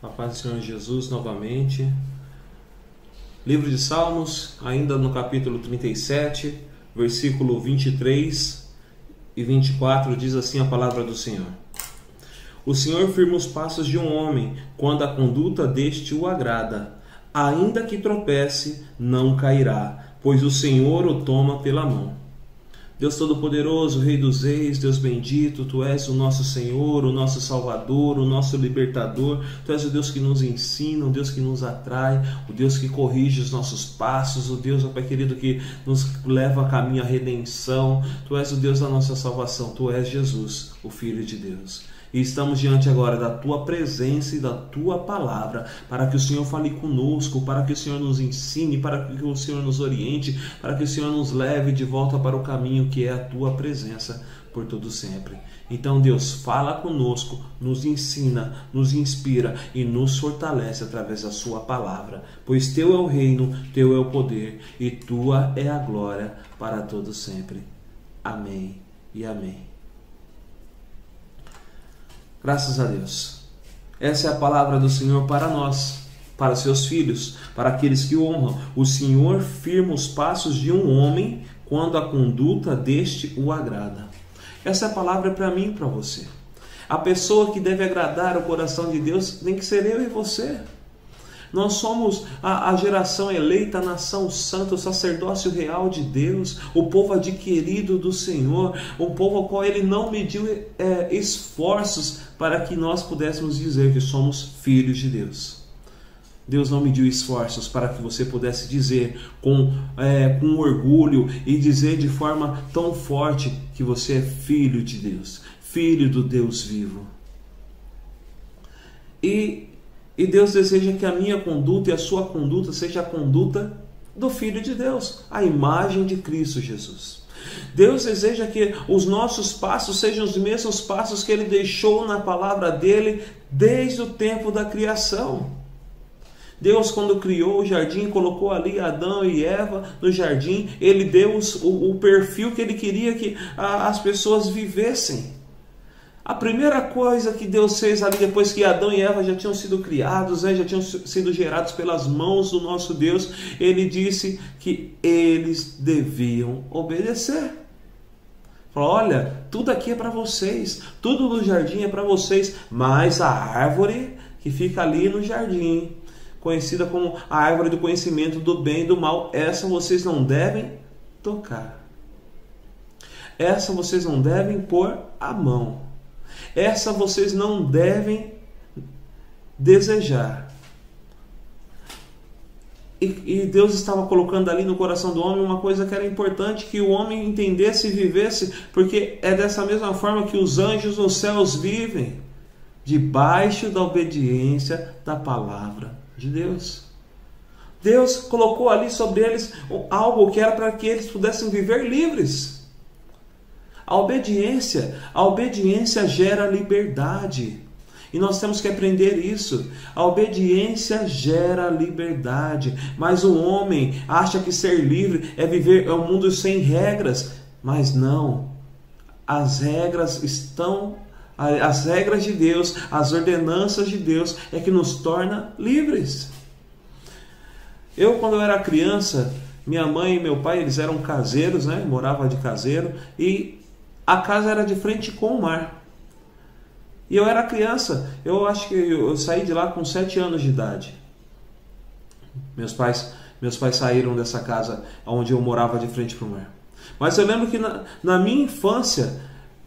A paz do Senhor Jesus novamente. Livro de Salmos, ainda no capítulo 37, versículo 23 e 24, diz assim a palavra do Senhor. O Senhor firma os passos de um homem, quando a conduta deste o agrada. Ainda que tropece, não cairá, pois o Senhor o toma pela mão. Deus Todo-Poderoso, Rei dos Reis, Deus bendito, Tu és o nosso Senhor, o nosso Salvador, o nosso Libertador. Tu és o Deus que nos ensina, o Deus que nos atrai, o Deus que corrige os nossos passos, o Deus, ó Pai querido, que nos leva a caminho à redenção. Tu és o Deus da nossa salvação, Tu és Jesus, o Filho de Deus. E estamos diante agora da Tua presença e da Tua palavra, para que o Senhor fale conosco, para que o Senhor nos ensine, para que o Senhor nos oriente, para que o Senhor nos leve de volta para o caminho que é a Tua presença por todo sempre. Então, Deus, fala conosco, nos ensina, nos inspira e nos fortalece através da Sua palavra, pois Teu é o reino, Teu é o poder e Tua é a glória para todo sempre. Amém e amém. Graças a Deus. Essa é a palavra do Senhor para nós, para seus filhos, para aqueles que o honram. O Senhor firma os passos de um homem quando a conduta deste o agrada. Essa palavra é para mim e para você. A pessoa que deve agradar o coração de Deus tem que ser eu e você. Nós somos a geração eleita, a nação santa, o sacerdócio real de Deus, o povo adquirido do Senhor, o povo ao qual Ele não mediu esforços para que nós pudéssemos dizer que somos filhos de Deus. Deus não mediu esforços para que você pudesse dizer com orgulho e dizer de forma tão forte que você é filho de Deus, filho do Deus vivo. E Deus deseja que a minha conduta e a sua conduta seja a conduta do Filho de Deus, a imagem de Cristo Jesus. Deus deseja que os nossos passos sejam os mesmos passos que Ele deixou na palavra dEle desde o tempo da criação. Deus, quando criou o jardim, colocou ali Adão e Eva no jardim, Ele deu o perfil que Ele queria que as pessoas vivessem. A primeira coisa que Deus fez ali, depois que Adão e Eva já tinham sido criados, já tinham sido gerados pelas mãos do nosso Deus, Ele disse que eles deviam obedecer. Falou, olha, tudo aqui é para vocês, tudo no jardim é para vocês, mas a árvore que fica ali no jardim, conhecida como a árvore do conhecimento do bem e do mal, essa vocês não devem tocar. Essa vocês não devem pôr a mão. Essa vocês não devem desejar. E Deus estava colocando ali no coração do homem uma coisa que era importante, que o homem entendesse e vivesse, porque é dessa mesma forma que os anjos nos céus vivem, debaixo da obediência da palavra de Deus. Deus colocou ali sobre eles algo que era para que eles pudessem viver livres. A obediência gera liberdade. E nós temos que aprender isso. A obediência gera liberdade. Mas o homem acha que ser livre é viver um mundo sem regras. Mas não. As regras de Deus, as ordenanças de Deus é que nos torna livres. Quando eu era criança, minha mãe e meu pai, eles eram caseiros, né? Moravam de caseiro, e a casa era de frente com o mar. E eu era criança, eu acho que eu saí de lá com 7 anos de idade. Meus pais saíram dessa casa onde eu morava de frente para o mar. Mas eu lembro que na minha infância,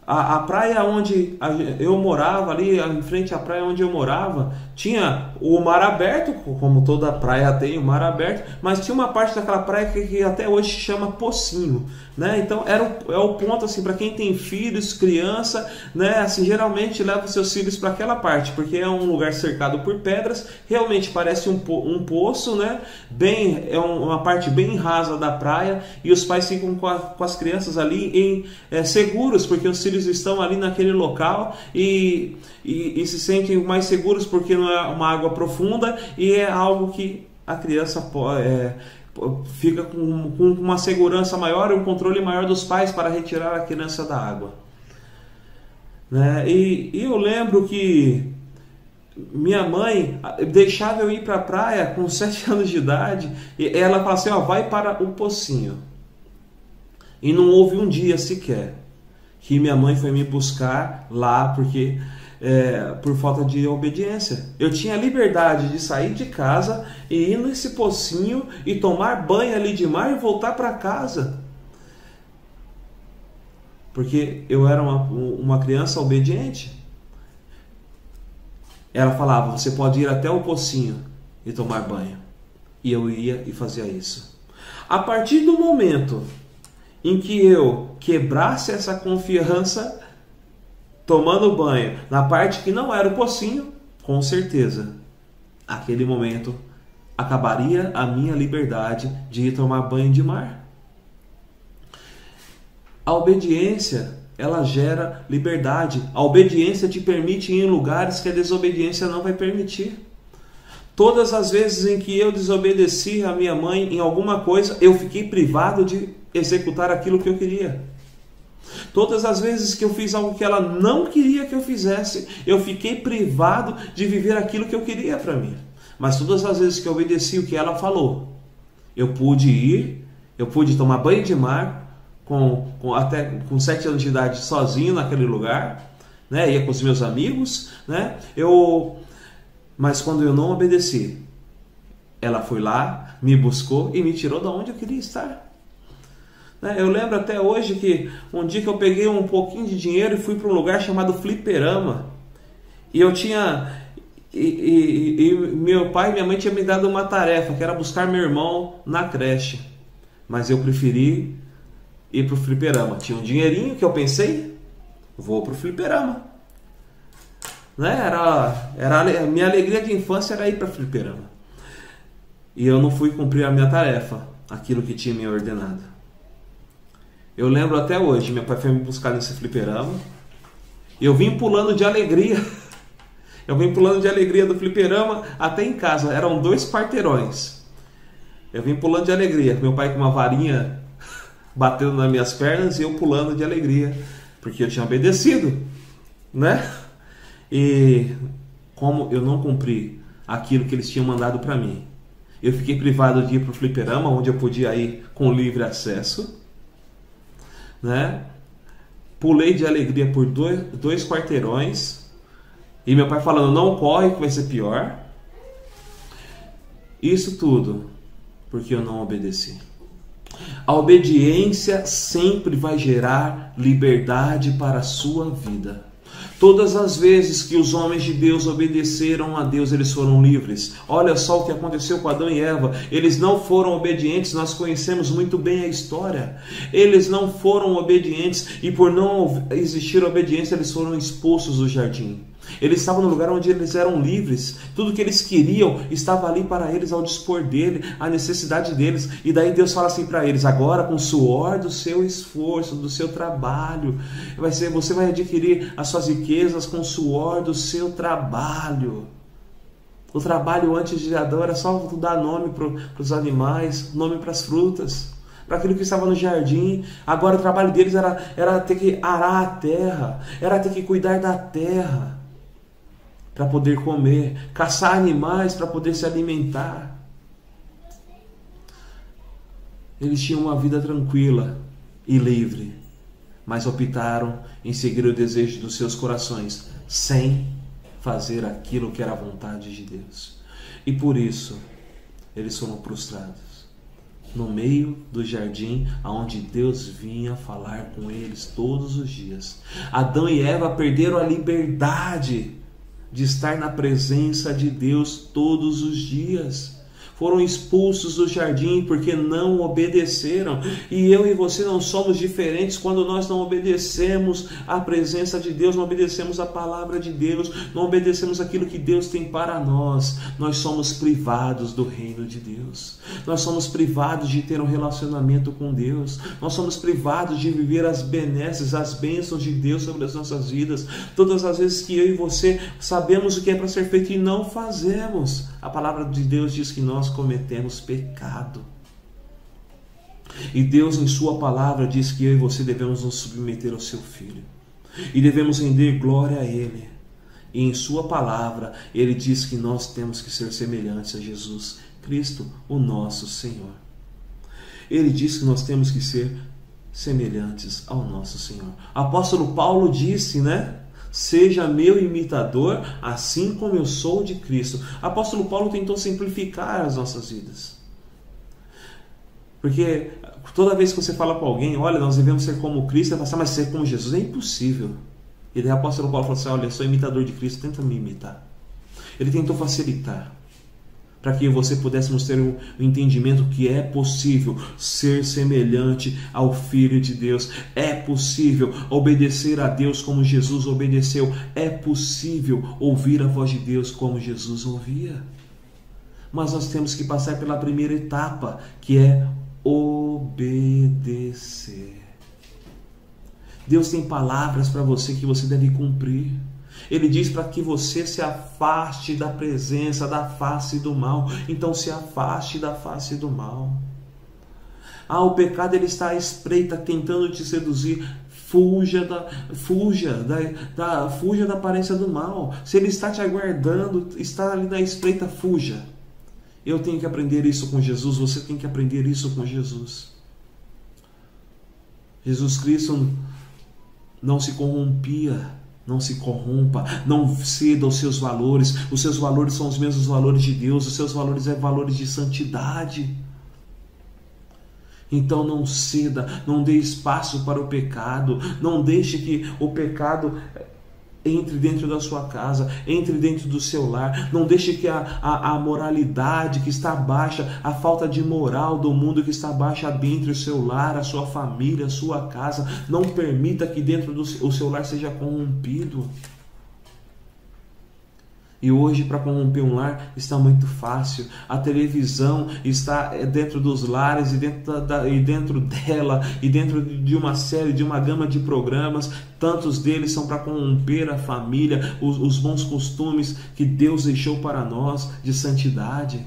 a praia onde eu morava, ali em frente à praia onde eu morava, tinha o mar aberto, como toda praia tem o mar aberto, mas tinha uma parte daquela praia que até hoje se chama Pocinho, né? Então é o ponto assim para quem tem filhos, criança, né? Assim, geralmente leva seus filhos para aquela parte, porque é um lugar cercado por pedras, realmente parece um poço, né? É uma parte bem rasa da praia, e os pais ficam com as crianças ali seguros, porque os filhos estão ali naquele local e se sentem mais seguros porque não é uma água profunda e é algo que a criança fica com uma segurança maior e um controle maior dos pais para retirar a criança da água, né? E eu lembro que Minha mãe deixava eu ir para a praia com 7 anos de idade, e ela falava assim, ó, vai para o pocinho. E não houve um dia sequer que minha mãe foi me buscar lá, porque por falta de obediência. Eu tinha liberdade de sair de casa e ir nesse pocinho e tomar banho ali de mar e voltar para casa. Porque eu era uma criança obediente. Ela falava, você pode ir até o pocinho e tomar banho. E eu ia e fazia isso. A partir do momento em que eu quebrasse essa confiança, tomando banho na parte que não era o pocinho, com certeza, aquele momento acabaria a minha liberdade de ir tomar banho de mar. A obediência, ela gera liberdade. A obediência te permite ir em lugares que a desobediência não vai permitir. Todas as vezes em que eu desobedeci a minha mãe em alguma coisa, eu fiquei privado de executar aquilo que eu queria. Todas as vezes que eu fiz algo que ela não queria que eu fizesse, eu fiquei privado de viver aquilo que eu queria para mim. Mas todas as vezes que eu obedeci o que ela falou, eu pude ir, eu pude tomar banho de mar, até com 7 anos de idade, sozinho naquele lugar, né? Ia com os meus amigos, né? Mas quando eu não obedeci, ela foi lá, me buscou e me tirou da onde eu queria estar. Eu lembro até hoje que um dia que eu peguei um pouquinho de dinheiro e fui para um lugar chamado Fliperama. E eu tinha... E meu pai e minha mãe tinham me dado uma tarefa, que era buscar meu irmão na creche. Mas eu preferi ir para o Fliperama. Tinha um dinheirinho que eu pensei, vou para o Fliperama. A minha alegria de infância era ir para o Fliperama. E eu não fui cumprir a minha tarefa, aquilo que tinha me ordenado. Eu lembro até hoje, meu pai foi me buscar nesse fliperama. E eu vim pulando de alegria. Eu vim pulando de alegria do fliperama até em casa. Eram 2 quarteirões. Eu vim pulando de alegria. Meu pai com uma varinha batendo nas minhas pernas e eu pulando de alegria. Porque eu tinha obedecido, né? E como eu não cumpri aquilo que eles tinham mandado para mim, eu fiquei privado de ir para o fliperama, onde eu podia ir com livre acesso. Né? Pulei de alegria por 2 quarteirões e meu pai falando, não corre que vai ser pior. Isso tudo porque eu não obedeci. A obediência sempre vai gerar liberdade para a sua vida. Todas as vezes que os homens de Deus obedeceram a Deus, eles foram livres. Olha só o que aconteceu com Adão e Eva. Eles não foram obedientes, nós conhecemos muito bem a história. Eles não foram obedientes e por não existir obediência, eles foram expulsos do jardim. Eles estavam no lugar onde eles eram livres. Tudo que eles queriam estava ali para eles, ao dispor dele, a necessidade deles. E daí Deus fala assim para eles, agora com o suor do seu esforço, do seu trabalho, você vai adquirir as suas riquezas com o suor do seu trabalho. O trabalho antes de Adão era só dar nome para os animais, nome para as frutas, para aquilo que estava no jardim. Agora o trabalho deles era ter que arar a terra, era ter que cuidar da terra, para poder comer, caçar animais para poder se alimentar. Eles tinham uma vida tranquila e livre, mas optaram em seguir o desejo dos seus corações, sem fazer aquilo que era a vontade de Deus. E por isso, eles foram prostrados no meio do jardim, onde Deus vinha falar com eles todos os dias. Adão e Eva perderam a liberdade de estar na presença de Deus todos os dias. Foram expulsos do jardim porque não obedeceram. E eu e você não somos diferentes quando nós não obedecemos à presença de Deus, não obedecemos à palavra de Deus, não obedecemos aquilo que Deus tem para nós. Nós somos privados do reino de Deus. Nós somos privados de ter um relacionamento com Deus. Nós somos privados de viver as benesses, as bênçãos de Deus sobre as nossas vidas. Todas as vezes que eu e você sabemos o que é para ser feito e não fazemos, a palavra de Deus diz que nós cometemos pecado. E Deus em sua palavra diz que eu e você devemos nos submeter ao seu Filho. E devemos render glória a Ele. E em sua palavra, ele diz que nós temos que ser semelhantes a Jesus Cristo, o nosso Senhor. Ele diz que nós temos que ser semelhantes ao nosso Senhor. Apóstolo Paulo disse, né? Seja meu imitador, assim como eu sou de Cristo. Apóstolo Paulo tentou simplificar as nossas vidas. Porque toda vez que você fala com alguém, olha, nós devemos ser como Cristo, vai passar, mas ser como Jesus é impossível. E daí o apóstolo Paulo falou assim, olha, eu sou imitador de Cristo, tenta me imitar. Ele tentou facilitar, para que você pudéssemos ter o entendimento que é possível ser semelhante ao Filho de Deus. É possível obedecer a Deus como Jesus obedeceu. É possível ouvir a voz de Deus como Jesus ouvia. Mas nós temos que passar pela primeira etapa, que é obedecer. Deus tem palavras para você que você deve cumprir. Ele diz para que você se afaste da presença, da face do mal. Então se afaste da face do mal. O pecado ele está à espreita, tentando te seduzir. Fuja da aparência do mal. Se ele está te aguardando, está ali na espreita, fuja. Eu tenho que aprender isso com Jesus, você tem que aprender isso com Jesus. Jesus Cristo não se corrompia. Não se corrompa, não ceda aos seus valores. Os seus valores são os mesmos valores de Deus. Os seus valores são valores de santidade. Então não ceda, não dê espaço para o pecado. Não deixe que o pecado entre dentro da sua casa, entre dentro do seu lar. Não deixe que a moralidade que está baixa, a falta de moral do mundo que está baixa dentro do seu lar, a sua família, a sua casa. Não permita que dentro do seu lar seja corrompido. E hoje, para corromper um lar, está muito fácil. A televisão está dentro dos lares e dentro dela, e dentro de uma série, de uma gama de programas. Tantos deles são para corromper a família, os bons costumes que Deus deixou para nós de santidade.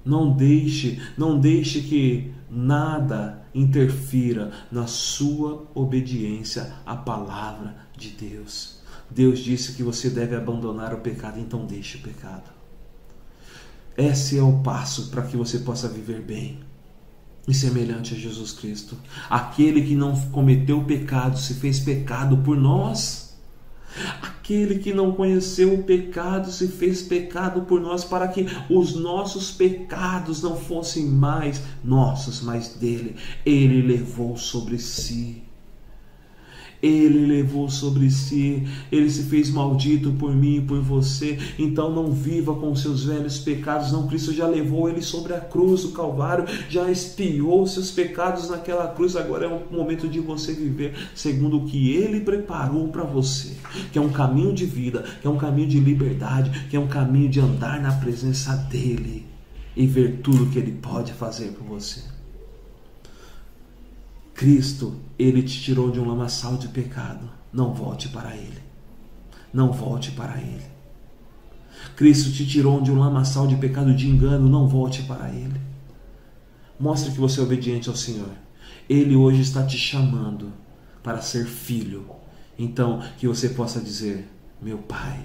Não deixe que nada interfira na sua obediência à palavra de Deus. Deus disse que você deve abandonar o pecado, então deixe o pecado. Esse é o passo para que você possa viver bem e semelhante a Jesus Cristo. Aquele que não cometeu pecado se fez pecado por nós. Aquele que não conheceu o pecado se fez pecado por nós, para que os nossos pecados não fossem mais nossos, mas dele. Ele levou sobre si. Ele levou sobre si, ele se fez maldito por mim e por você. Então não viva com seus velhos pecados, não. Cristo já levou ele sobre a cruz do Calvário, já expiou seus pecados naquela cruz. Agora é o momento de você viver segundo o que ele preparou para você, que é um caminho de vida, que é um caminho de liberdade, que é um caminho de andar na presença dele e ver tudo que ele pode fazer por você. Cristo, ele te tirou de um lamaçal de pecado. Não volte para ele. Não volte para ele. Cristo te tirou de um lamaçal de pecado, de engano. Não volte para ele. Mostre que você é obediente ao Senhor. Ele hoje está te chamando para ser filho. Então, que você possa dizer: meu Pai,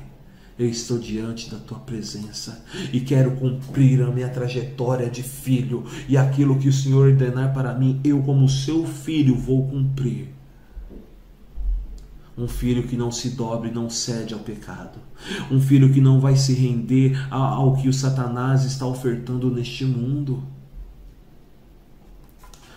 eu estou diante da tua presença e quero cumprir a minha trajetória de filho, e aquilo que o Senhor ordenar para mim, eu como seu filho vou cumprir. Um filho que não se dobre, não cede ao pecado. Um filho que não vai se render ao que o Satanás está ofertando neste mundo.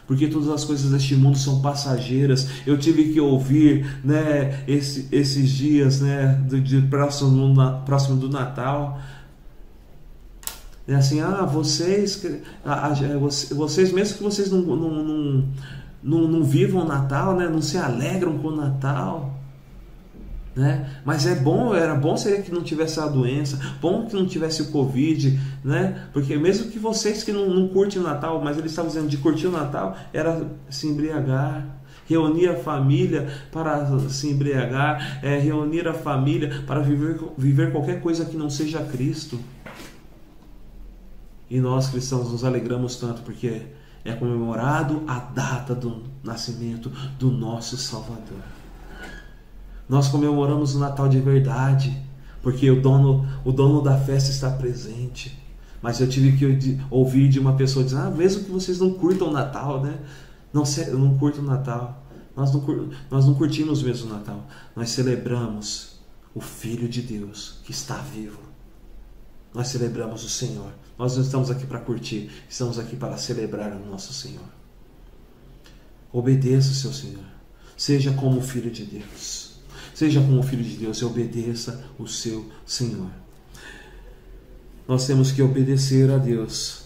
Porque todas as coisas deste mundo são passageiras. Eu tive que ouvir, né, esses dias, né, próximo do Natal, é assim: vocês mesmo que vocês não vivam o Natal, né, não se alegram com o Natal, né? Mas era bom seria que não tivesse a doença, bom que não tivesse o Covid, né? Porque mesmo que vocês que não curtem o Natal, mas eles estavam dizendo de curtir o Natal, era se embriagar, reunir a família para se embriagar, reunir a família para viver qualquer coisa que não seja Cristo. E nós cristãos nos alegramos tanto porque é comemorado a data do nascimento do nosso Salvador. Nós comemoramos o Natal de verdade, porque o dono da festa está presente. Mas eu tive que ouvir de uma pessoa dizer, mesmo que vocês não curtam o Natal, né? Não, eu não curto o Natal. Nós não curtimos mesmo o Natal. Nós celebramos o Filho de Deus que está vivo. Nós celebramos o Senhor. Nós não estamos aqui para curtir, estamos aqui para celebrar o nosso Senhor. Obedeça o seu Senhor. Seja como o Filho de Deus. Seja como o Filho de Deus e obedeça o seu Senhor. Nós temos que obedecer a Deus.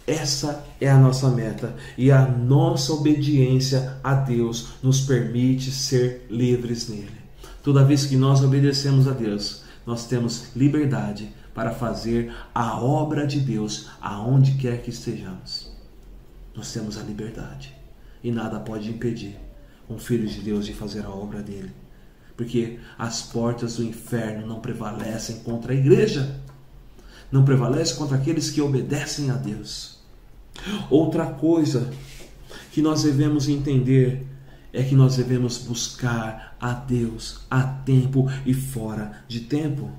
Essa é a nossa meta. E a nossa obediência a Deus nos permite ser livres nele. Toda vez que nós obedecemos a Deus, nós temos liberdade para fazer a obra de Deus aonde quer que estejamos. Nós temos a liberdade. E nada pode impedir um filho de Deus de fazer a obra dele. Porque as portas do inferno não prevalecem contra a igreja. Não prevalecem contra aqueles que obedecem a Deus. Outra coisa que nós devemos entender é que nós devemos buscar a Deus a tempo e fora de tempo.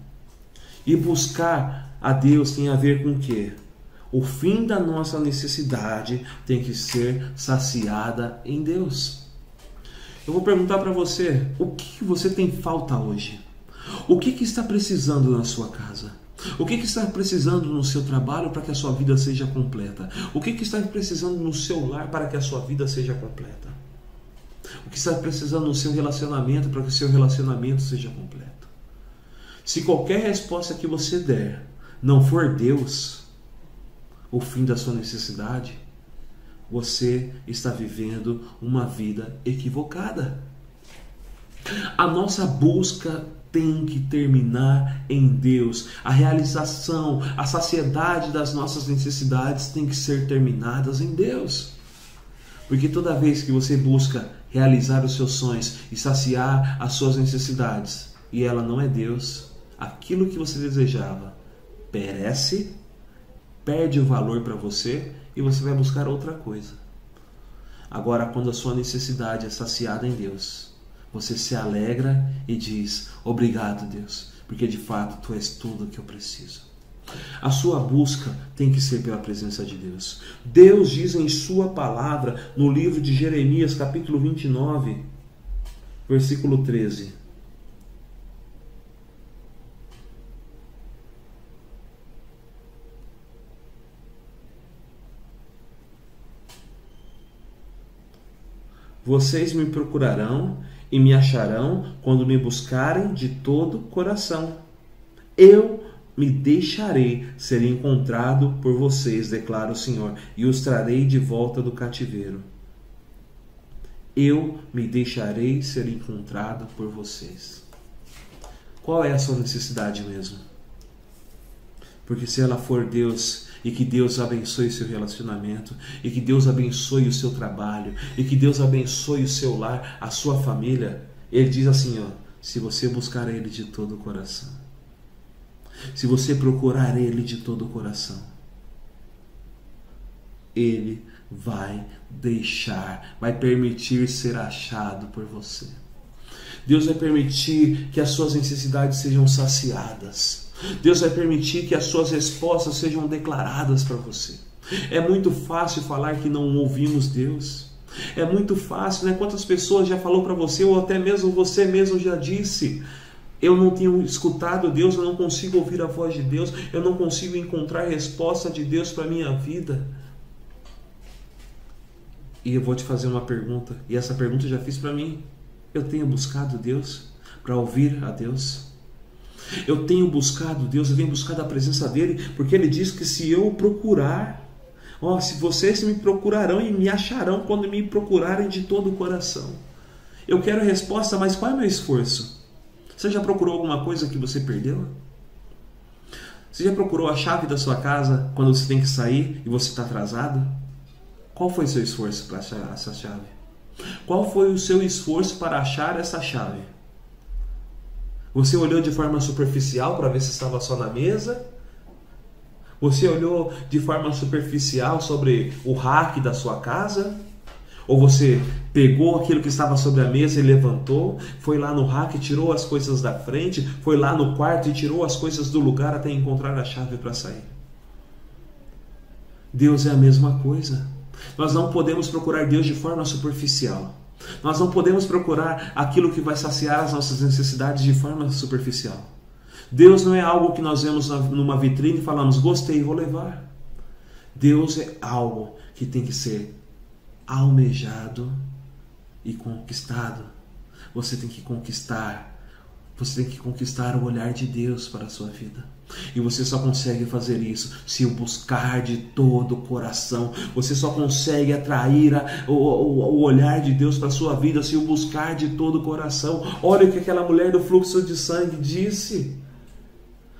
E buscar a Deus tem a ver com o quê? O fim da nossa necessidade tem que ser saciada em Deus. Eu vou perguntar para você, o que você tem falta hoje? O que está precisando na sua casa? O que está precisando no seu trabalho para que a sua vida seja completa? O que está precisando no seu lar para que a sua vida seja completa? O que está precisando no seu relacionamento para que o seu relacionamento seja completo? Se qualquer resposta que você der não for Deus, o fim da sua necessidade, você está vivendo uma vida equivocada. A nossa busca tem que terminar em Deus. A realização, a saciedade das nossas necessidades tem que ser terminadas em Deus. Porque toda vez que você busca realizar os seus sonhos e saciar as suas necessidades, e ela não é Deus, aquilo que você desejava perece, perde o valor para você e você vai buscar outra coisa. Agora, quando a sua necessidade é saciada em Deus, você se alegra e diz, obrigado Deus, porque de fato Tu és tudo o que eu preciso. A sua busca tem que ser pela presença de Deus. Deus diz em sua palavra, no livro de Jeremias, capítulo 29, versículo 13. Vocês me procurarão e me acharão quando me buscarem de todo o coração. Eu me deixarei ser encontrado por vocês, declara o Senhor, e os trarei de volta do cativeiro. Eu me deixarei ser encontrado por vocês. Qual é a sua necessidade mesmo? Porque se ela for Deus, e que Deus abençoe seu relacionamento, e que Deus abençoe o seu trabalho, e que Deus abençoe o seu lar, a sua família, Ele diz assim, se você buscar Ele de todo o coração, se você procurar Ele de todo o coração, Ele vai deixar, vai permitir ser achado por você. Deus vai permitir que as suas necessidades sejam saciadas. Deus vai permitir que as suas respostas sejam declaradas para você. É muito fácil falar que não ouvimos Deus. É muito fácil, né? Quantas pessoas já falou para você, ou até mesmo você mesmo já disse, eu não tenho escutado Deus, eu não consigo ouvir a voz de Deus, eu não consigo encontrar resposta de Deus para a minha vida. E eu vou te fazer uma pergunta, e essa pergunta eu já fiz para mim. Eu tenho buscado Deus para ouvir a Deus? Eu tenho buscado Deus, eu tenho buscado a presença dEle, porque Ele diz que se eu procurar, se vocês me procurarão e me acharão quando me procurarem de todo o coração. Eu quero a resposta, mas qual é o meu esforço? Você já procurou alguma coisa que você perdeu? Você já procurou a chave da sua casa quando você tem que sair e você está atrasado? Qual foi o seu esforço para achar essa chave? Qual foi o seu esforço para achar essa chave? Você olhou de forma superficial para ver se estava só na mesa? Você olhou de forma superficial sobre o rack da sua casa? Ou você pegou aquilo que estava sobre a mesa e levantou, foi lá no rack e tirou as coisas da frente, foi lá no quarto e tirou as coisas do lugar até encontrar a chave para sair. Deus é a mesma coisa. Nós não podemos procurar Deus de forma superficial. Nós não podemos procurar aquilo que vai saciar as nossas necessidades de forma superficial. Deus não é algo que nós vemos numa vitrine e falamos, gostei, vou levar. Deus é algo que tem que ser almejado e conquistado. Você tem que conquistar o olhar de Deus para a sua vida. E você só consegue fazer isso se o buscar de todo o coração. Você só consegue atrair o olhar de Deus para a sua vida se o buscar de todo o coração. Olha o que aquela mulher do fluxo de sangue disse.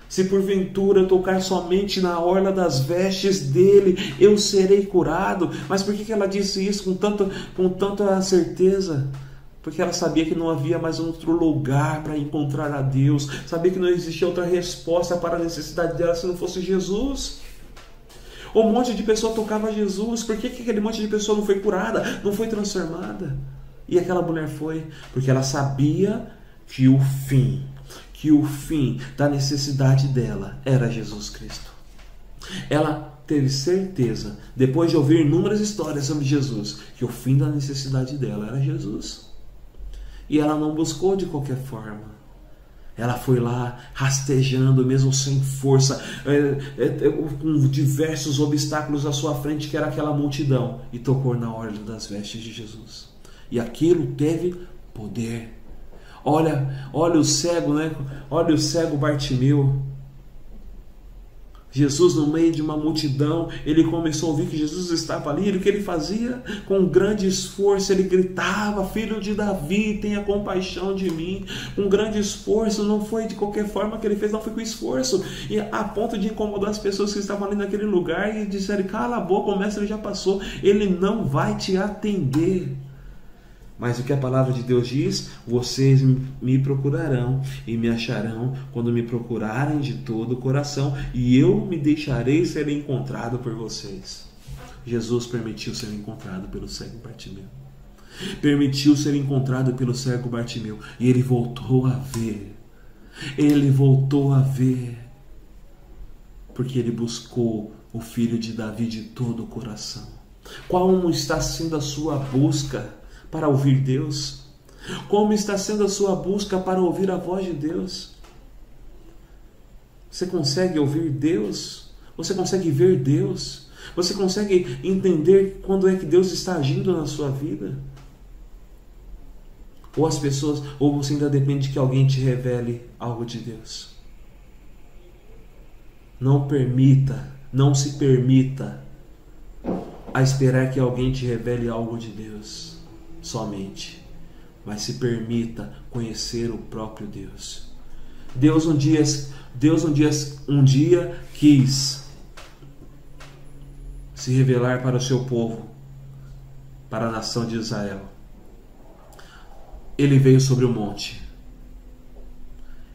Se porventura eu tocar somente na orla das vestes dele, eu serei curado. Mas por que ela disse isso com tanta certeza? Porque ela sabia que não havia mais outro lugar para encontrar a Deus. Sabia que não existia outra resposta para a necessidade dela se não fosse Jesus. Um monte de pessoa tocava Jesus. Por que aquele monte de pessoa não foi curada? Não foi transformada? E aquela mulher foi. Porque ela sabia que o fim da necessidade dela era Jesus Cristo. Ela teve certeza, depois de ouvir inúmeras histórias sobre Jesus, que o fim da necessidade dela era Jesus. E ela não buscou de qualquer forma. Ela foi lá rastejando, mesmo sem força, com diversos obstáculos à sua frente, que era aquela multidão, e tocou na orla das vestes de Jesus. E aquilo teve poder. Olha o cego, né? Olha o cego Bartimeu. Jesus, no meio de uma multidão, ele começou a ouvir que Jesus estava ali. E o que ele fazia? Com grande esforço, ele gritava, filho de Davi, tenha compaixão de mim. Com grande esforço, não foi de qualquer forma que ele fez, não foi com esforço. E a ponto de incomodar as pessoas que estavam ali naquele lugar e disseram, cala a boca, o mestre já passou, ele não vai te atender. Mas o que a palavra de Deus diz? Vocês me procurarão e me acharão quando me procurarem de todo o coração, e eu me deixarei ser encontrado por vocês. Jesus permitiu ser encontrado pelo cego Bartimeu. Permitiu ser encontrado pelo cego Bartimeu. E ele voltou a ver. Ele voltou a ver. Porque ele buscou o filho de Davi de todo o coração. Como está sendo a sua busca para ouvir Deus? Como está sendo a sua busca para ouvir a voz de Deus? Você consegue ouvir Deus? Você consegue ver Deus? Você consegue entender quando é que Deus está agindo na sua vida? Ou as pessoas, ou você ainda depende que alguém te revele algo de Deus? Não se permita a esperar que alguém te revele algo de Deus somente, mas se permita conhecer o próprio Deus. Deus um dia quis se revelar para o seu povo, para a nação de Israel. Ele veio sobre o monte.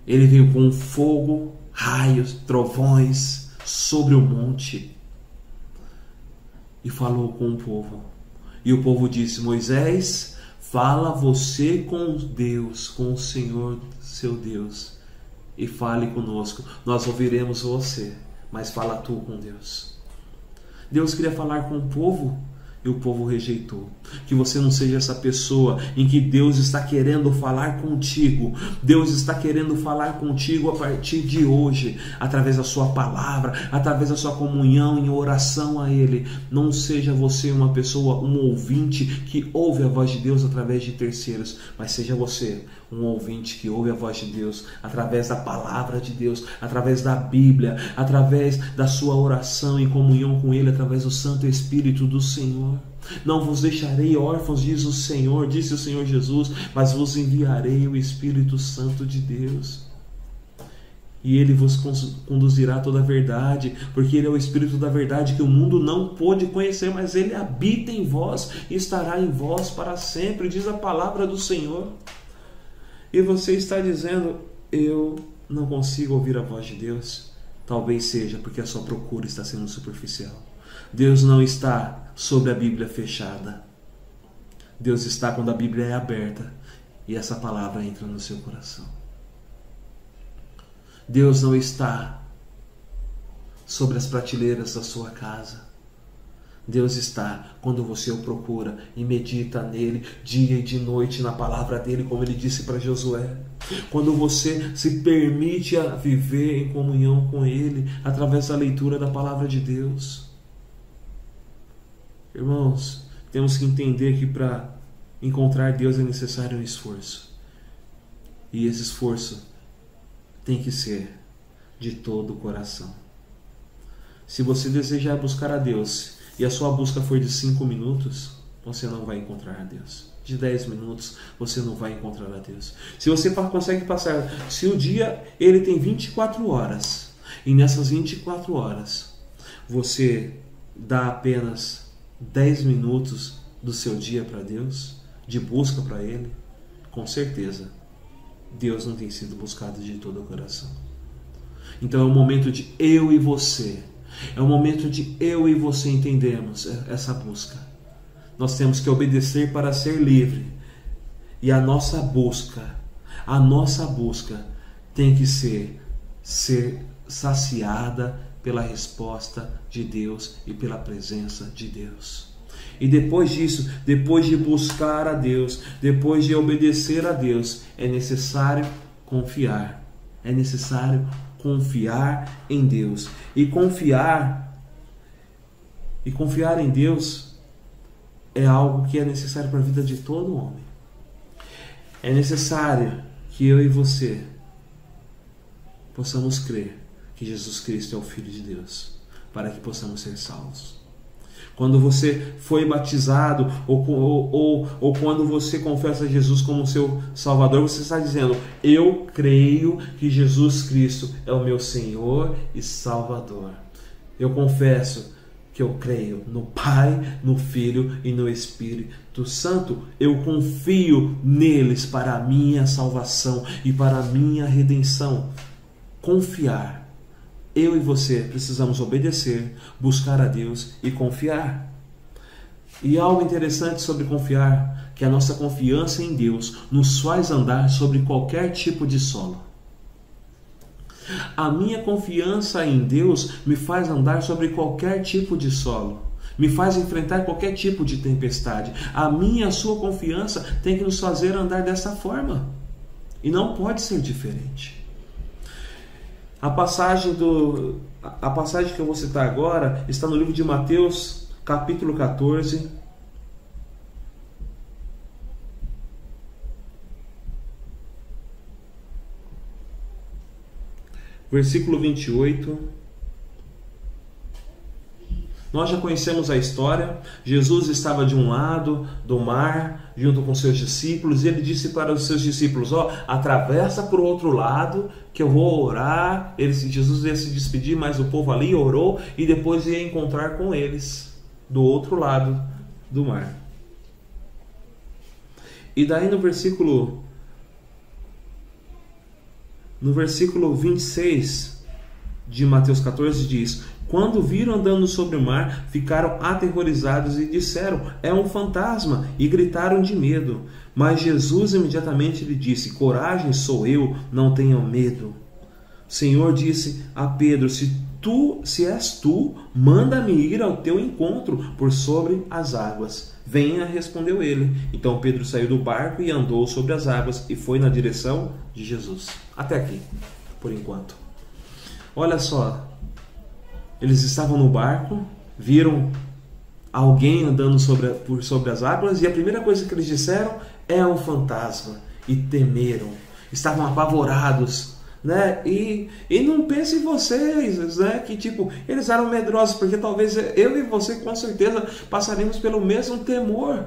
Ele veio com fogo, raios, trovões sobre o monte e falou com o povo. E o povo disse, Moisés, fala você com Deus, com o Senhor seu Deus, e fale conosco. Nós ouviremos você, mas fala tu com Deus. Deus queria falar com o povo e o povo rejeitou. Que você não seja essa pessoa em que Deus está querendo falar contigo. Deus está querendo falar contigo a partir de hoje, através da sua palavra, através da sua comunhão em oração a Ele. Não seja você uma pessoa, um ouvinte que ouve a voz de Deus através de terceiros, mas seja você um ouvinte que ouve a voz de Deus através da palavra de Deus, através da Bíblia, através da sua oração em comunhão com Ele, através do Santo Espírito do Senhor. Não vos deixarei órfãos, diz o Senhor, disse o Senhor Jesus, mas vos enviarei o Espírito Santo de Deus. E Ele vos conduzirá a toda a verdade, porque Ele é o Espírito da verdade que o mundo não pôde conhecer, mas Ele habita em vós e estará em vós para sempre, diz a palavra do Senhor. E você está dizendo, eu não consigo ouvir a voz de Deus. Talvez seja porque a sua procura está sendo superficial. Deus não está sobre a Bíblia fechada. Deus está quando a Bíblia é aberta e essa palavra entra no seu coração. Deus não está sobre as prateleiras da sua casa. Deus está quando você o procura e medita nele dia e de noite, na palavra dele, como ele disse para Josué. Quando você se permite a viver em comunhão com ele através da leitura da palavra de Deus. Irmãos, temos que entender que para encontrar Deus é necessário um esforço. E esse esforço tem que ser de todo o coração. Se você desejar buscar a Deus e a sua busca for de 5 minutos, você não vai encontrar a Deus. De 10 minutos, você não vai encontrar a Deus. Se você consegue passar, se o dia ele tem 24 horas, e nessas 24 horas, você dá apenas 10 minutos do seu dia para Deus, de busca para Ele, com certeza, Deus não tem sido buscado de todo o coração. Então é o momento de eu e você, é o momento de eu e você entendermos essa busca. Nós temos que obedecer para ser livre. E a nossa busca tem que ser saciada pela resposta de Deus e pela presença de Deus. E depois disso, depois de buscar a Deus, depois de obedecer a Deus, é necessário confiar. É necessário confiar em Deus. E confiar em Deus é algo que é necessário para a vida de todo homem. É necessário que eu e você possamos crer que Jesus Cristo é o Filho de Deus, para que possamos ser salvos. Quando você foi batizado ou quando você confessa Jesus como seu Salvador, você está dizendo: eu creio que Jesus Cristo é o meu Senhor e Salvador. Eu confesso que eu creio no Pai, no Filho e no Espírito Santo. Eu confio neles para a minha salvação e para a minha redenção. Confiar. Eu e você precisamos obedecer, buscar a Deus e confiar. E algo interessante sobre confiar, que a nossa confiança em Deus nos faz andar sobre qualquer tipo de solo. A minha confiança em Deus me faz andar sobre qualquer tipo de solo, me faz enfrentar qualquer tipo de tempestade. A minha e a sua confiança tem que nos fazer andar dessa forma, e não pode ser diferente. A passagem que eu vou citar agora está no livro de Mateus, capítulo 14, versículo 28. Nós já conhecemos a história. Jesus estava de um lado do mar, junto com seus discípulos, e ele disse para os seus discípulos: atravessa para o outro lado, que eu vou orar. Jesus ia se despedir, mas o povo ali orou, e depois ia encontrar com eles, do outro lado do mar. E daí no versículo 26 de Mateus 14 diz: quando viram andando sobre o mar, ficaram aterrorizados e disseram: é um fantasma, e gritaram de medo. Mas Jesus imediatamente lhe disse: coragem, sou eu, não tenham medo. O Senhor disse a Pedro: se és tu, manda-me ir ao teu encontro por sobre as águas. Venha, respondeu ele. Então Pedro saiu do barco e andou sobre as águas e foi na direção de Jesus. Até aqui, por enquanto. Olha só, eles estavam no barco, viram alguém andando por sobre as águas, e a primeira coisa que eles disseram: é um fantasma, e temeram, estavam apavorados, né? E não pensem vocês, né, que eles eram medrosos, porque talvez eu e você com certeza passaríamos pelo mesmo temor.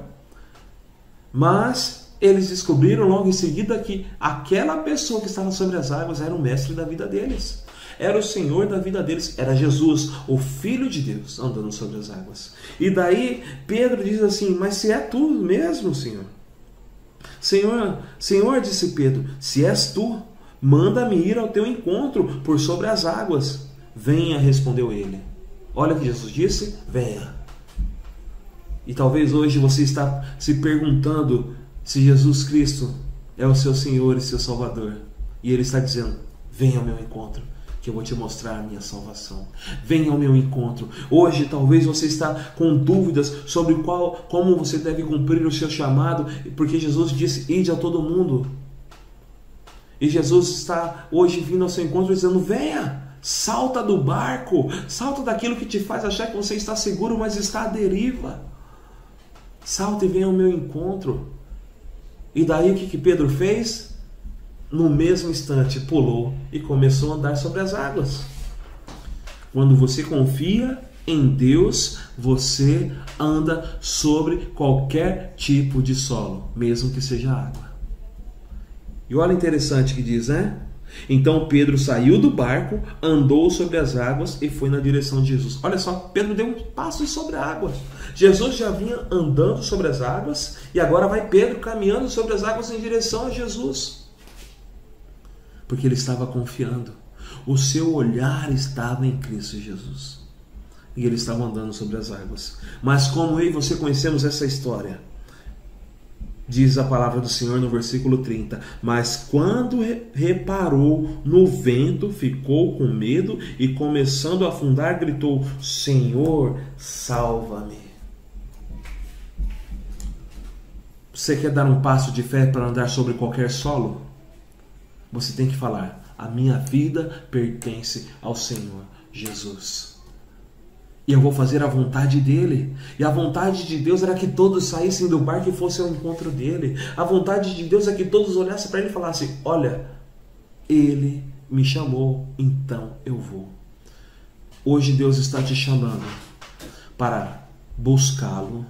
Mas eles descobriram logo em seguida que aquela pessoa que estava sobre as águas era o mestre da vida deles, era o Senhor da vida deles, era Jesus, o Filho de Deus, andando sobre as águas. E daí Pedro diz assim: mas se é tu mesmo, Senhor? Senhor, disse Pedro, se és tu, manda-me ir ao teu encontro por sobre as águas. Venha, respondeu ele. Olha o que Jesus disse: venha. E talvez hoje você está se perguntando se Jesus Cristo é o seu Senhor e seu Salvador. E Ele está dizendo: venha ao meu encontro, que eu vou te mostrar a minha salvação. Venha ao meu encontro. Hoje talvez você está com dúvidas sobre como você deve cumprir o seu chamado, porque Jesus disse: ide a todo mundo. E Jesus está hoje vindo ao seu encontro dizendo: venha, salta do barco, salta daquilo que te faz achar que você está seguro, mas está à deriva. Salta e venha ao meu encontro. E daí o que Pedro fez? No mesmo instante pulou e começou a andar sobre as águas. Quando você confia em Deus, você anda sobre qualquer tipo de solo, mesmo que seja água. E olha interessante que diz, né? Então Pedro saiu do barco, andou sobre as águas e foi na direção de Jesus. Olha só, Pedro deu um passo sobre a água. Jesus já vinha andando sobre as águas e agora vai Pedro caminhando sobre as águas em direção a Jesus. Porque ele estava confiando. O seu olhar estava em Cristo Jesus. E ele estava andando sobre as águas. Mas como eu e você conhecemos essa história, diz a palavra do Senhor no versículo 30. Mas quando reparou no vento, ficou com medo e começando a afundar, gritou: Senhor, salva-me. Você quer dar um passo de fé para andar sobre qualquer solo? Você tem que falar: a minha vida pertence ao Senhor Jesus. E eu vou fazer a vontade dele. E a vontade de Deus era que todos saíssem do barco e fossem ao encontro dele. A vontade de Deus é que todos olhassem para ele e falassem: olha, ele me chamou, então eu vou. Hoje Deus está te chamando para buscá-lo.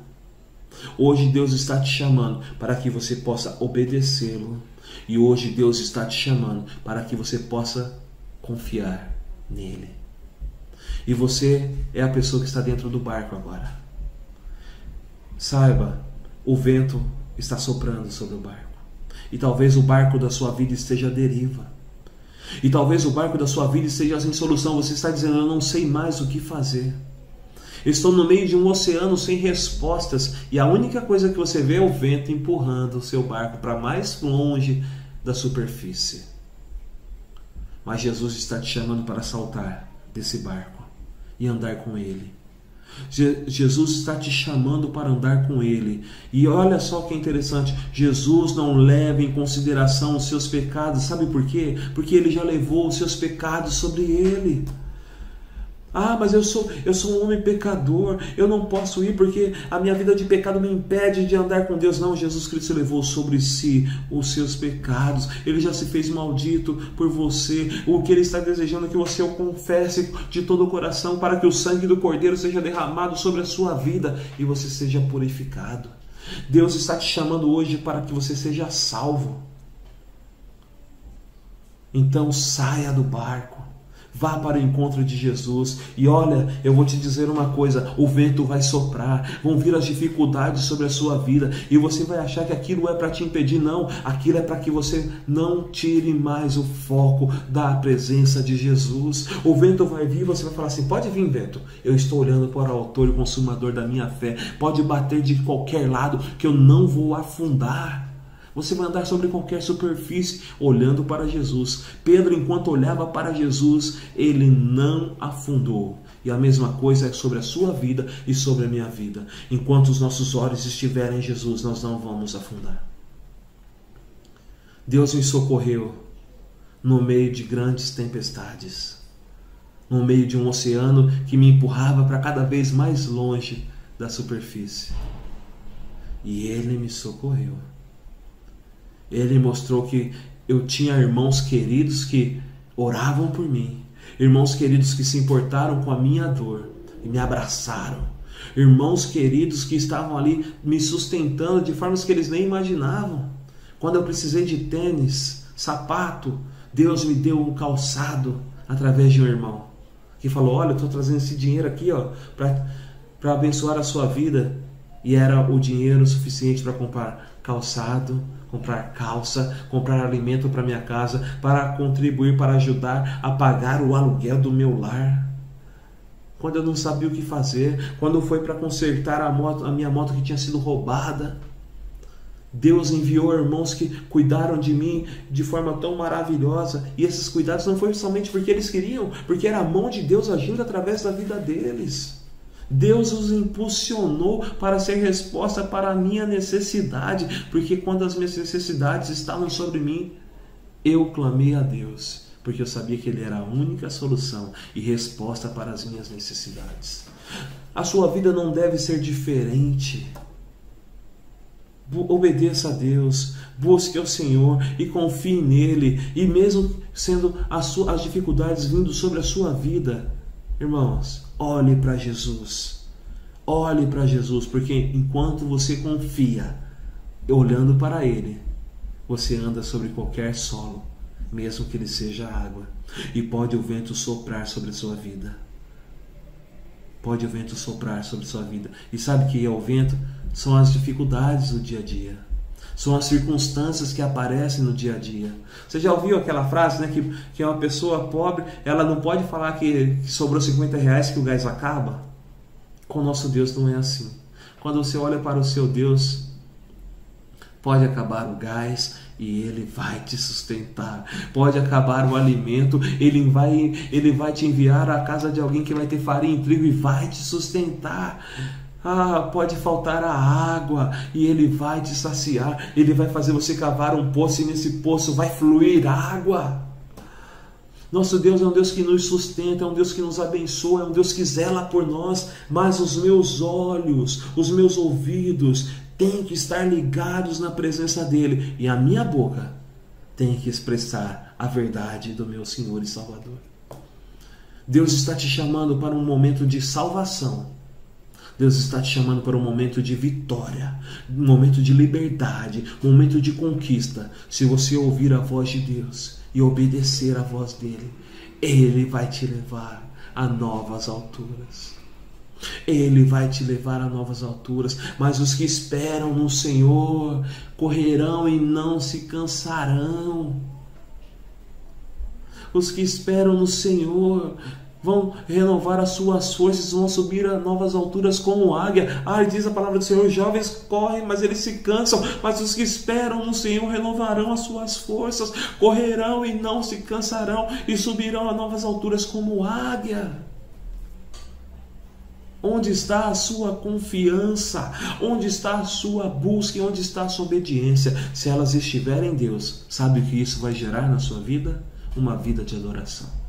Hoje Deus está te chamando para que você possa obedecê-lo. E hoje Deus está te chamando para que você possa confiar nele. E você é a pessoa que está dentro do barco agora. Saiba, o vento está soprando sobre o barco. E talvez o barco da sua vida esteja à deriva. E talvez o barco da sua vida esteja sem solução. Você está dizendo: eu não sei mais o que fazer. Estou no meio de um oceano sem respostas. E a única coisa que você vê é o vento empurrando o seu barco para mais longe da superfície. Mas Jesus está te chamando para saltar desse barco e andar com ele. Jesus está te chamando para andar com ele. E olha só o que é interessante: Jesus não leva em consideração os seus pecados. Sabe por quê? Porque ele já levou os seus pecados sobre ele. Ah, mas eu sou um homem pecador, eu não posso ir porque a minha vida de pecado me impede de andar com Deus. Não, Jesus Cristo levou sobre si os seus pecados. Ele já se fez maldito por você. O que ele está desejando é que você o confesse de todo o coração, para que o sangue do Cordeiro seja derramado sobre a sua vida e você seja purificado. Deus está te chamando hoje para que você seja salvo. Então saia do barco. Vá para o encontro de Jesus. E olha, eu vou te dizer uma coisa: o vento vai soprar, vão vir as dificuldades sobre a sua vida, e você vai achar que aquilo é para te impedir. Não, aquilo é para que você não tire mais o foco da presença de Jesus. O vento vai vir, você vai falar assim: pode vir, vento, eu estou olhando para o autor e consumador da minha fé. Pode bater de qualquer lado que eu não vou afundar. Você vai andar sobre qualquer superfície olhando para Jesus. Pedro, enquanto olhava para Jesus, ele não afundou. E a mesma coisa é sobre a sua vida e sobre a minha vida. Enquanto os nossos olhos estiverem em Jesus, nós não vamos afundar. Deus me socorreu no meio de grandes tempestades, no meio de um oceano que me empurrava para cada vez mais longe da superfície. E Ele me socorreu. Ele mostrou que eu tinha irmãos queridos que oravam por mim. Irmãos queridos que se importaram com a minha dor e me abraçaram. Irmãos queridos que estavam ali me sustentando de formas que eles nem imaginavam. Quando eu precisei de tênis, sapato, Deus me deu um calçado através de um irmão que falou: olha, eu estou trazendo esse dinheiro aqui para abençoar a sua vida. E era o dinheiro suficiente para comprar calçado, comprar calça, comprar alimento para minha casa, para contribuir, para ajudar a pagar o aluguel do meu lar. quando eu não sabia o que fazer, quando foi para consertar a minha moto que tinha sido roubada. Deus enviou irmãos que cuidaram de mim de forma tão maravilhosa. E esses cuidados não foram somente porque eles queriam, porque era a mão de Deus agindo através da vida deles. Deus os impulsionou para ser resposta para a minha necessidade, porque quando as minhas necessidades estavam sobre mim, eu clamei a Deus, porque eu sabia que Ele era a única solução e resposta para as minhas necessidades. A sua vida não deve ser diferente. Obedeça a Deus, busque ao Senhor e confie nele. E mesmo sendo as dificuldades vindo sobre a sua vida, irmãos, olhe para Jesus. Olhe para Jesus, porque enquanto você confia, olhando para Ele, você anda sobre qualquer solo, mesmo que ele seja água. E pode o vento soprar sobre a sua vida. Pode o vento soprar sobre a sua vida. E sabe o que é o vento? São as dificuldades do dia a dia. São as circunstâncias que aparecem no dia a dia. Você já ouviu aquela frase, né, que uma pessoa pobre, ela não pode falar que sobrou 50 reais que o gás acaba? Com o nosso Deus não é assim. Quando você olha para o seu Deus, pode acabar o gás e Ele vai te sustentar. Pode acabar o alimento, Ele vai te enviar à casa de alguém que vai ter farinha e trigo e vai te sustentar. Pode faltar a água e Ele vai te saciar. Ele vai fazer você cavar um poço e nesse poço vai fluir água. Nosso Deus é um Deus que nos sustenta, é um Deus que nos abençoa, é um Deus que zela por nós. Mas os meus olhos, os meus ouvidos têm que estar ligados na presença dEle. E a minha boca tem que expressar a verdade do meu Senhor e Salvador. Deus está te chamando para um momento de salvação. Deus está te chamando para um momento de vitória, um momento de liberdade, um momento de conquista. Se você ouvir a voz de Deus e obedecer à voz dEle, Ele vai te levar a novas alturas. Ele vai te levar a novas alturas. Mas os que esperam no Senhor correrão e não se cansarão. Os que esperam no Senhor vão renovar as suas forças, vão subir a novas alturas como águia. Diz a palavra do Senhor, jovens correm, mas eles se cansam. Mas os que esperam no Senhor renovarão as suas forças, correrão e não se cansarão, e subirão a novas alturas como águia. Onde está a sua confiança? Onde está a sua busca? E onde está a sua obediência? Se elas estiverem em Deus, sabe o que isso vai gerar na sua vida? Uma vida de adoração.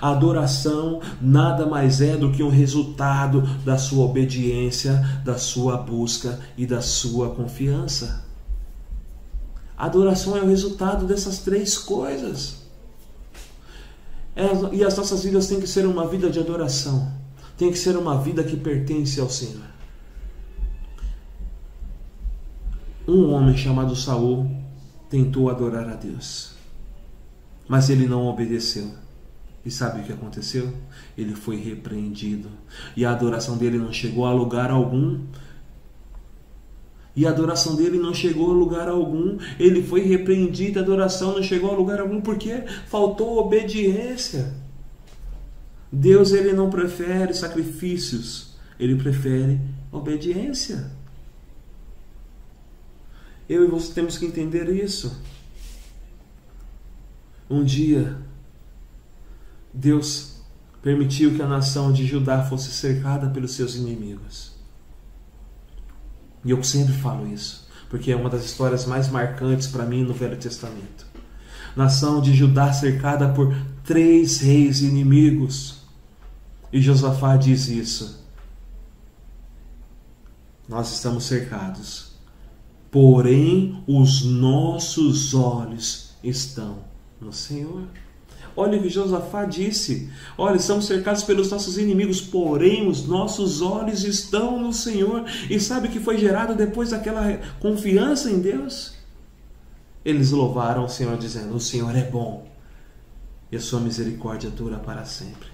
A adoração nada mais é do que um resultado da sua obediência, da sua busca e da sua confiança. A adoração é o resultado dessas três coisas. E as nossas vidas têm que ser uma vida de adoração. Tem que ser uma vida que pertence ao Senhor. Um homem chamado Saul tentou adorar a Deus, mas ele não obedeceu. E sabe o que aconteceu? Ele foi repreendido. E a adoração dele não chegou a lugar algum. Ele foi repreendido, a adoração não chegou a lugar algum, porque faltou obediência. Deus, Ele não prefere sacrifícios, Ele prefere obediência. Eu e você temos que entender isso. Um dia, Deus permitiu que a nação de Judá fosse cercada pelos seus inimigos. E eu sempre falo isso, porque é uma das histórias mais marcantes para mim no Velho Testamento. Nação de Judá cercada por 3 reis inimigos. E Josafá diz isso. Nós estamos cercados, porém os nossos olhos estão no Senhor. Olha o que Josafá disse. Olha, estamos cercados pelos nossos inimigos, porém os nossos olhos estão no Senhor. E sabe o que foi gerado depois daquela confiança em Deus? Eles louvaram o Senhor dizendo, o Senhor é bom e a sua misericórdia dura para sempre.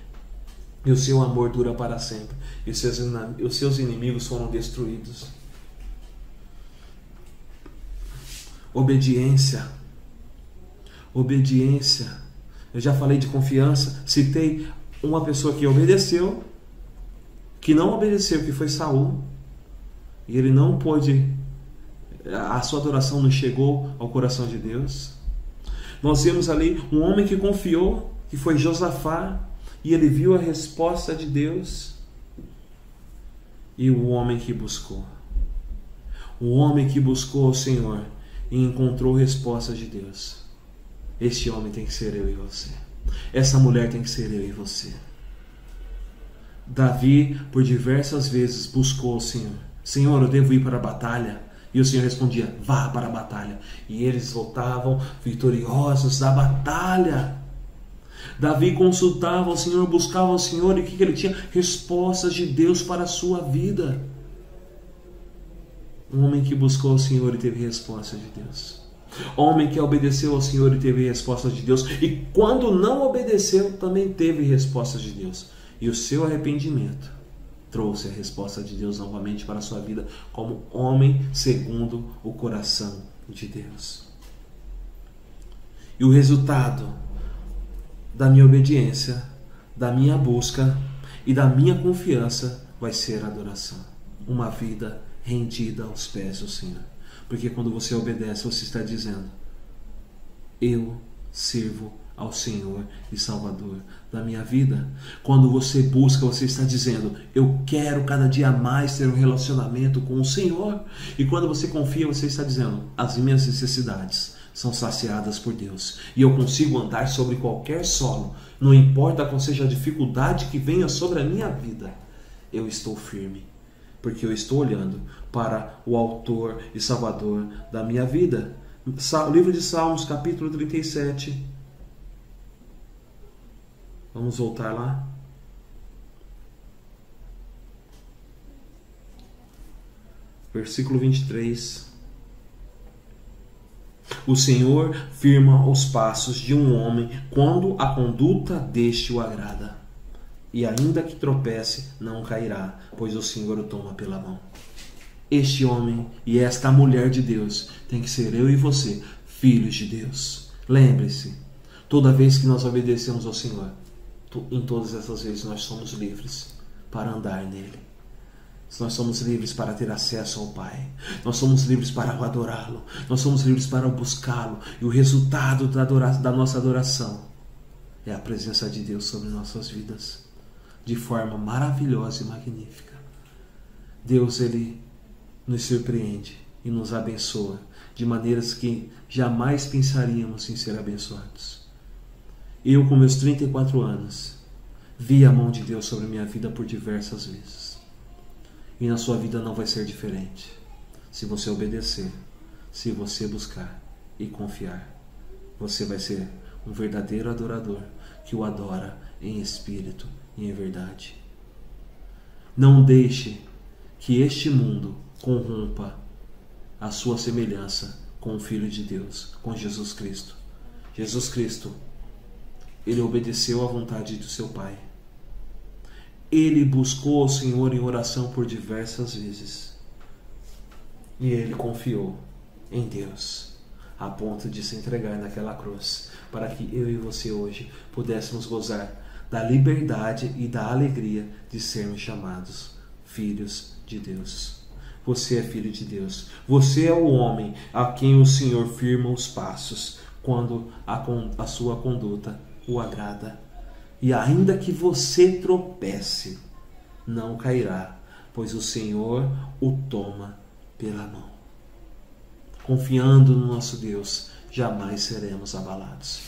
E o seu amor dura para sempre. E os seus inimigos foram destruídos. Obediência. Obediência. Eu já falei de confiança, citei uma pessoa que obedeceu, que não obedeceu, que foi Saul, e ele não pôde, a sua adoração não chegou ao coração de Deus. Nós vemos ali um homem que confiou, que foi Josafá, e ele viu a resposta de Deus. E o homem que buscou. O homem que buscou o Senhor e encontrou respostas de Deus. Este homem tem que ser eu e você. Essa mulher tem que ser eu e você. Davi, por diversas vezes, buscou o Senhor. Senhor, eu devo ir para a batalha? E o Senhor respondia, vá para a batalha. E eles voltavam vitoriosos da batalha. Davi consultava o Senhor, buscava o Senhor, e o que ele tinha? Respostas de Deus para a sua vida. Um homem que buscou o Senhor e teve resposta de Deus. Homem que obedeceu ao Senhor e teve resposta de Deus. E quando não obedeceu, também teve resposta de Deus. E o seu arrependimento trouxe a resposta de Deus novamente para a sua vida, como homem segundo o coração de Deus. E o resultado da minha obediência, da minha busca e da minha confiança vai ser a adoração. Uma vida rendida aos pés do Senhor. Porque quando você obedece, você está dizendo, eu sirvo ao Senhor e Salvador da minha vida. Quando você busca, você está dizendo, eu quero cada dia mais ter um relacionamento com o Senhor. E quando você confia, você está dizendo, as minhas necessidades são saciadas por Deus. E eu consigo andar sobre qualquer solo. Não importa qual seja a dificuldade que venha sobre a minha vida. Eu estou firme. Porque eu estou olhando para o autor e salvador da minha vida. O livro de Salmos, capítulo 37. Vamos voltar lá. Versículo 23. O Senhor firma os passos de um homem quando a conduta deste o agrada. E ainda que tropece, não cairá, pois o Senhor o toma pela mão. Este homem e esta mulher de Deus tem que ser eu e você, filhos de Deus. Lembre-se, toda vez que nós obedecemos ao Senhor, em todas essas vezes nós somos livres para andar nele. Nós somos livres para ter acesso ao Pai. Nós somos livres para adorá-lo. Nós somos livres para buscá-lo. E o resultado da nossa adoração é a presença de Deus sobre nossas vidas, de forma maravilhosa e magnífica. Deus, Ele nos surpreende e nos abençoa de maneiras que jamais pensaríamos em ser abençoados. Eu, com meus 34 anos, vi a mão de Deus sobre minha vida por diversas vezes. E na sua vida não vai ser diferente. Se você obedecer, se você buscar e confiar, você vai ser um verdadeiro adorador que o adora em espírito e em verdade. Não deixe que este mundo corrompa a sua semelhança com o Filho de Deus, com Jesus Cristo. Jesus Cristo, Ele obedeceu à vontade do seu Pai. Ele buscou o Senhor em oração por diversas vezes. E ele confiou em Deus, a ponto de se entregar naquela cruz, para que eu e você hoje pudéssemos gozar da liberdade e da alegria de sermos chamados filhos de Deus. Você é filho de Deus. Você é o homem a quem o Senhor firma os passos quando a sua conduta o agrada. E ainda que você tropece, não cairá, pois o Senhor o toma pela mão. Confiando no nosso Deus, jamais seremos abalados.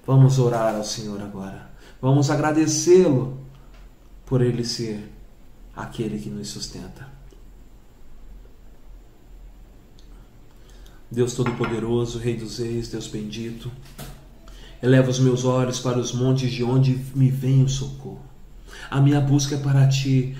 Vamos orar ao Senhor agora. Vamos agradecê-lo por Ele ser aquele que nos sustenta. Deus Todo-Poderoso, Rei dos Reis, Deus bendito, eleva os meus olhos para os montes de onde me vem o socorro. A minha busca é para Ti,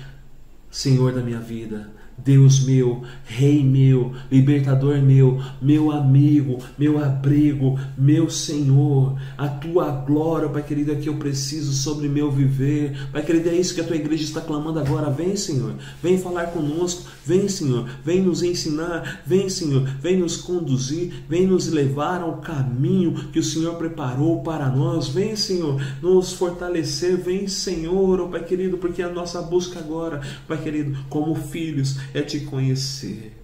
Senhor da minha vida, Deus meu, Rei meu, Libertador meu, meu amigo, meu abrigo, meu Senhor, a tua glória, Pai querido, é que eu preciso sobre meu viver. Pai querido, é isso que a tua igreja está clamando agora. Vem, Senhor, vem falar conosco, vem, Senhor, vem nos ensinar, vem, Senhor, vem nos conduzir, vem nos levar ao caminho que o Senhor preparou para nós. Vem, Senhor, nos fortalecer, vem, Senhor, oh Pai querido, porque a nossa busca agora, Pai querido, como filhos, é te conhecer.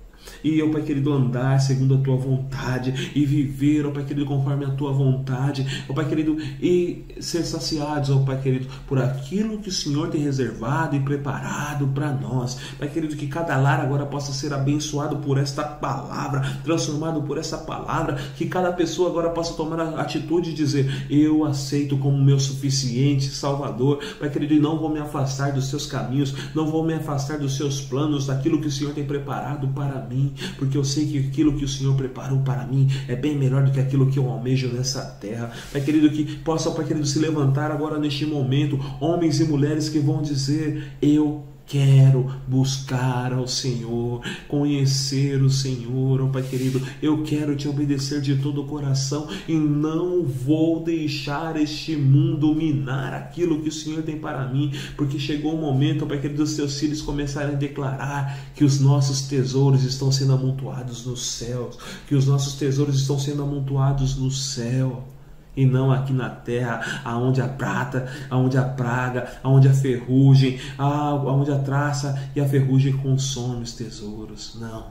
E eu, Pai querido, andar segundo a tua vontade e viver, ó Pai querido, conforme a tua vontade, ó Pai querido, e ser saciados, ó Pai querido, por aquilo que o Senhor tem reservado e preparado para nós. Pai querido, que cada lar agora possa ser abençoado por esta palavra, transformado por essa palavra, que cada pessoa agora possa tomar a atitude de dizer: eu aceito como meu suficiente Salvador, Pai querido, e não vou me afastar dos seus caminhos, não vou me afastar dos seus planos, daquilo que o Senhor tem preparado para mim, porque eu sei que aquilo que o Senhor preparou para mim é bem melhor do que aquilo que eu almejo nessa terra. Pai querido, que possa, Pai querido, se levantar agora neste momento homens e mulheres que vão dizer: eu quero buscar ao Senhor, conhecer o Senhor, ó Pai querido, eu quero te obedecer de todo o coração e não vou deixar este mundo minar aquilo que o Senhor tem para mim, porque chegou o momento, ó Pai querido, dos teus filhos começarem a declarar que os nossos tesouros estão sendo amontoados nos céus, que os nossos tesouros estão sendo amontoados no céu, e não aqui na terra, aonde a prata, aonde a praga, aonde a ferrugem, aonde a traça e a ferrugem consomem os tesouros. Não.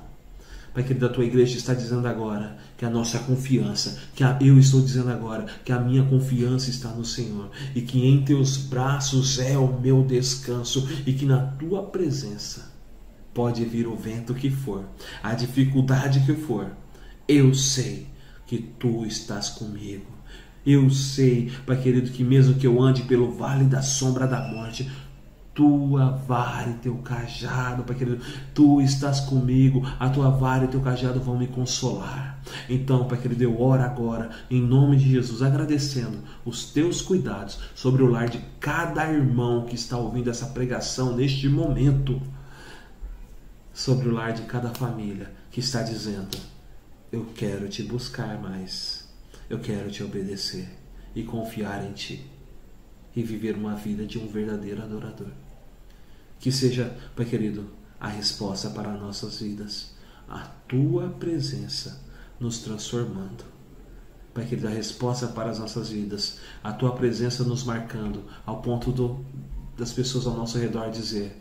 Pai querido, a tua igreja está dizendo agora que a nossa confiança, eu estou dizendo agora que a minha confiança está no Senhor, e que em teus braços é o meu descanso, e que na tua presença pode vir o vento que for, a dificuldade que for, eu sei que tu estás comigo. Eu sei, Pai querido, que mesmo que eu ande pelo vale da sombra da morte, tua vara e teu cajado, Pai querido, tu estás comigo, a tua vara e teu cajado vão me consolar. Então, Pai querido, eu oro agora, em nome de Jesus, agradecendo os teus cuidados sobre o lar de cada irmão que está ouvindo essa pregação neste momento, sobre o lar de cada família que está dizendo: eu quero te buscar mais, eu quero te obedecer e confiar em ti e viver uma vida de um verdadeiro adorador. Que seja, Pai querido, a resposta para nossas vidas, a tua presença nos transformando. Pai querido, a resposta para as nossas vidas, a tua presença nos marcando ao ponto das pessoas ao nosso redor dizer: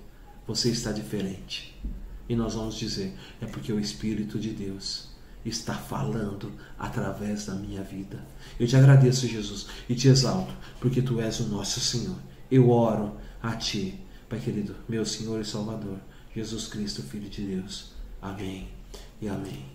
você está diferente. E nós vamos dizer: é porque o Espírito de Deus está falando através da minha vida. Eu te agradeço, Jesus, e te exalto, porque tu és o nosso Senhor. Eu oro a ti, Pai querido, meu Senhor e Salvador, Jesus Cristo, Filho de Deus. Amém e amém.